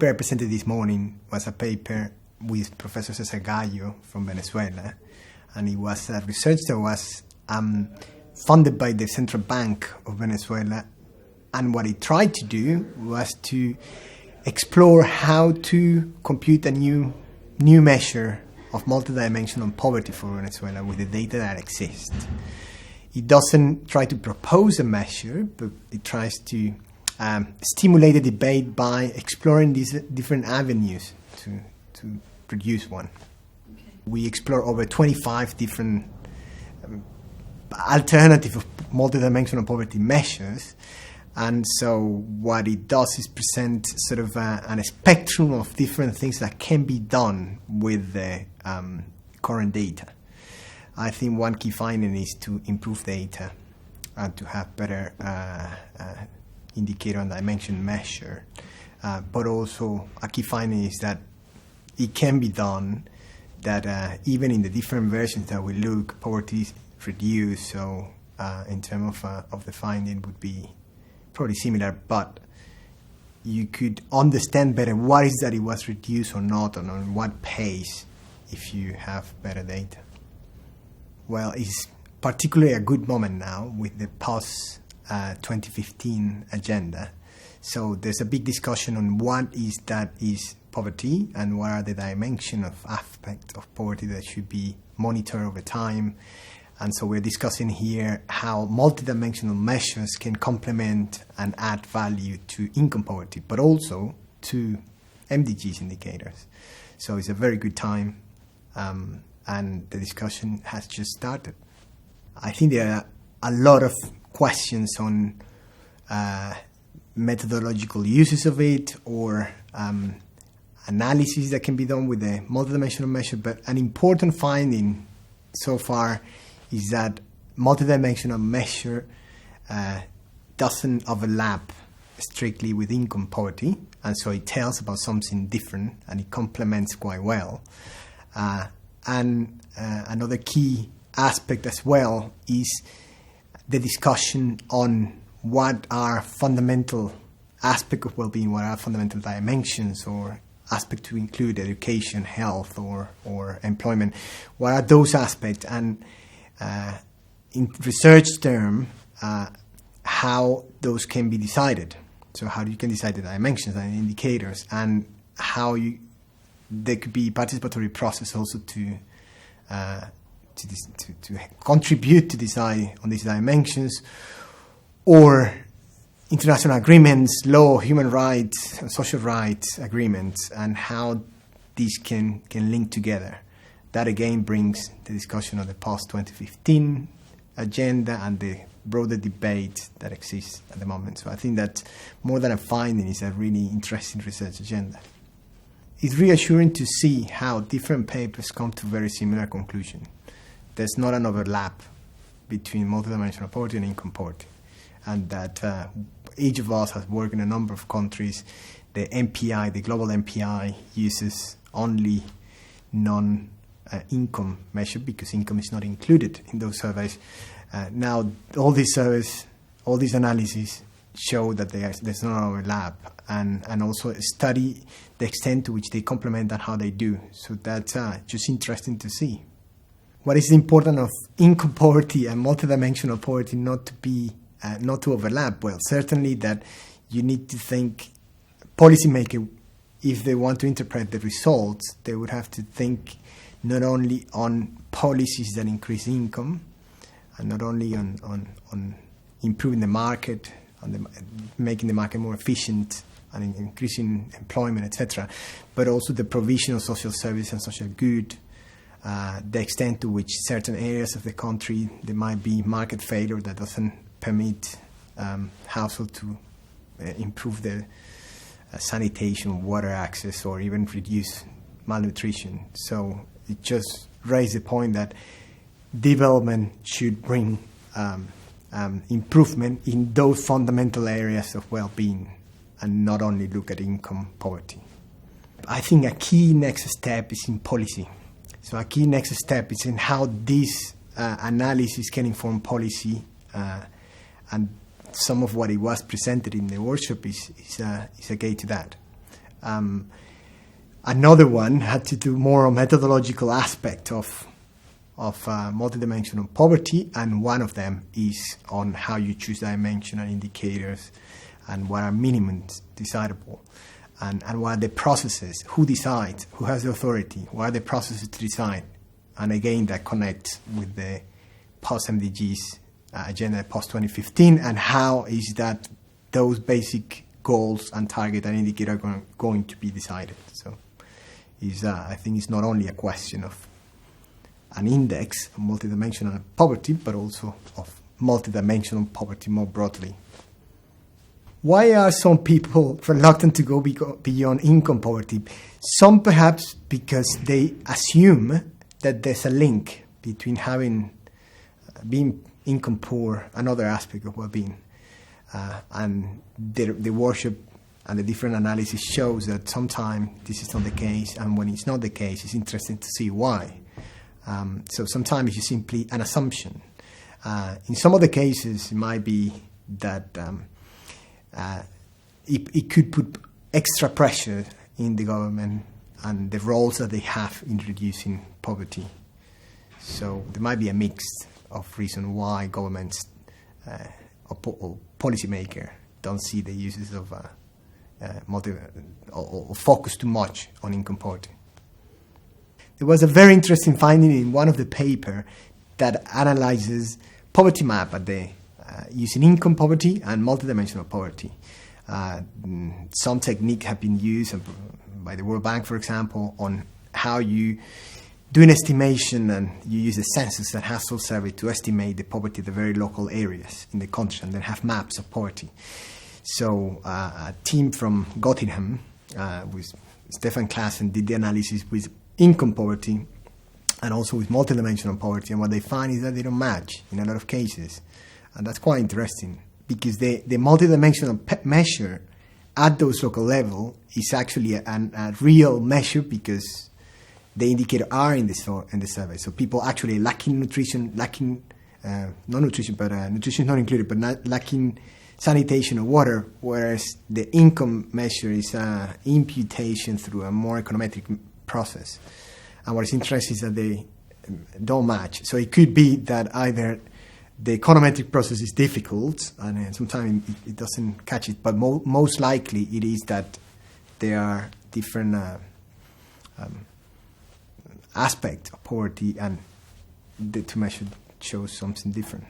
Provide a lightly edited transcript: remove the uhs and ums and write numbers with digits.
paper I presented this morning was a paper with Professor Cesar Gallo from Venezuela, and it was a research that was funded by the Central Bank of Venezuela, and what it tried to do was to explore how to compute a new measure of multidimensional poverty for Venezuela with the data that exists. It doesn't try to propose a measure, but it tries to stimulate a debate by exploring these different avenues to produce one. Okay. We explore over 25 different alternative of multidimensional poverty measures, and so what it does is present sort of a spectrum of different things that can be done with the current data. I think one key finding is to improve data and to have better indicator and dimension measure. But also a key finding is that it can be done, that even in the different versions that we look, poverty is reduced. So in terms of the finding would be probably similar, but you could understand better what is that it was reduced or not, and on what pace if you have better data. Well, it's particularly a good moment now with the post-2015 agenda. So there's a big discussion on what is poverty and what are the dimensions of aspects of poverty that should be monitored over time. And so we're discussing here how multidimensional measures can complement and add value to income poverty, but also to MDGs indicators. So it's a very good time. And the discussion has just started. I think there are a lot of questions on methodological uses of it or analysis that can be done with the multidimensional measure, but an important finding so far is that multidimensional measure doesn't overlap strictly with income poverty, and so it tells about something different and it complements quite well. And another key aspect as well is the discussion on what are fundamental aspects of well-being, what are fundamental dimensions or aspects to include education, health, or employment. What are those aspects? And in research term, how those can be decided. So how you can decide the dimensions and indicators, and how there could be participatory process also to contribute to decide on these dimensions, or international agreements, law, human rights, and social rights agreements, and how these can link together. That again brings the discussion of the post-2015 agenda and the broader debate that exists at the moment. So I think that more than a finding, is a really interesting research agenda. It's reassuring to see how different papers come to very similar conclusions. There's not an overlap between multidimensional poverty and income poverty, and that each of us has worked in a number of countries. The MPI, the global MPI, uses only non-income measure because income is not included in those surveys. Now, all these surveys, all these analyses show that there's no overlap, and also study the extent to which they complement and how they do. So that's just interesting to see. What is important of income poverty and multidimensional poverty not to overlap? Well, certainly that you need to think, policymaker, if they want to interpret the results, they would have to think not only on policies that increase income, and not only on improving the market, making the market more efficient and increasing employment, etc., but also the provision of social service and social good, the extent to which certain areas of the country there might be market failure that doesn't permit households to improve their sanitation, water access, or even reduce malnutrition. So it just raised the point that development should bring improvement in those fundamental areas of well-being and not only look at income poverty. I think a key next step is in policy. So a key next step is in how this analysis can inform policy, and some of what it was presented in the workshop is a gate to that. Another one had to do more on methodological aspect of multidimensional poverty, and one of them is on how you choose dimensional indicators and what are minimums desirable, and what are the processes, who decides, who has the authority, what are the processes to decide. And again, that connects with the post-MDGs agenda post-2015, and how is that those basic goals and target and indicator are going to be decided. So I think it's not only a question of an index of multidimensional poverty, but also of multidimensional poverty more broadly. Why are some people reluctant to go beyond income poverty? Some perhaps because they assume that there's a link between being income poor, another aspect of well-being, and the worship and the different analysis shows that sometimes this is not the case, and when it's not the case, it's interesting to see why. So sometimes it's simply an assumption. In some of the cases, it might be that it could put extra pressure in the government and the roles that they have in reducing poverty. So there might be a mix of reasons why governments or policymakers don't see the uses of or focus too much on income poverty. There was a very interesting finding in one of the papers that analyzes poverty map at using income poverty and multidimensional poverty. Some techniques have been used by the World Bank, for example, on how you do an estimation and you use the census and household survey to estimate the poverty of the very local areas in the country, and then have maps of poverty. So a team from Göttingen with Stefan Klassen did the analysis with income poverty and also with multidimensional poverty, and what they find is that they don't match in a lot of cases. And that's quite interesting, because the multidimensional measure at those local level is actually a real measure, because the indicators are in the survey. So people actually lacking nutrition, nutrition is not included, but lacking sanitation or water, whereas the income measure is imputation through a more econometric process. And what is interesting is that they don't match. So it could be that either the econometric process is difficult and sometimes it doesn't catch it, but most likely it is that there are different aspects of poverty, and the two measures shows something different.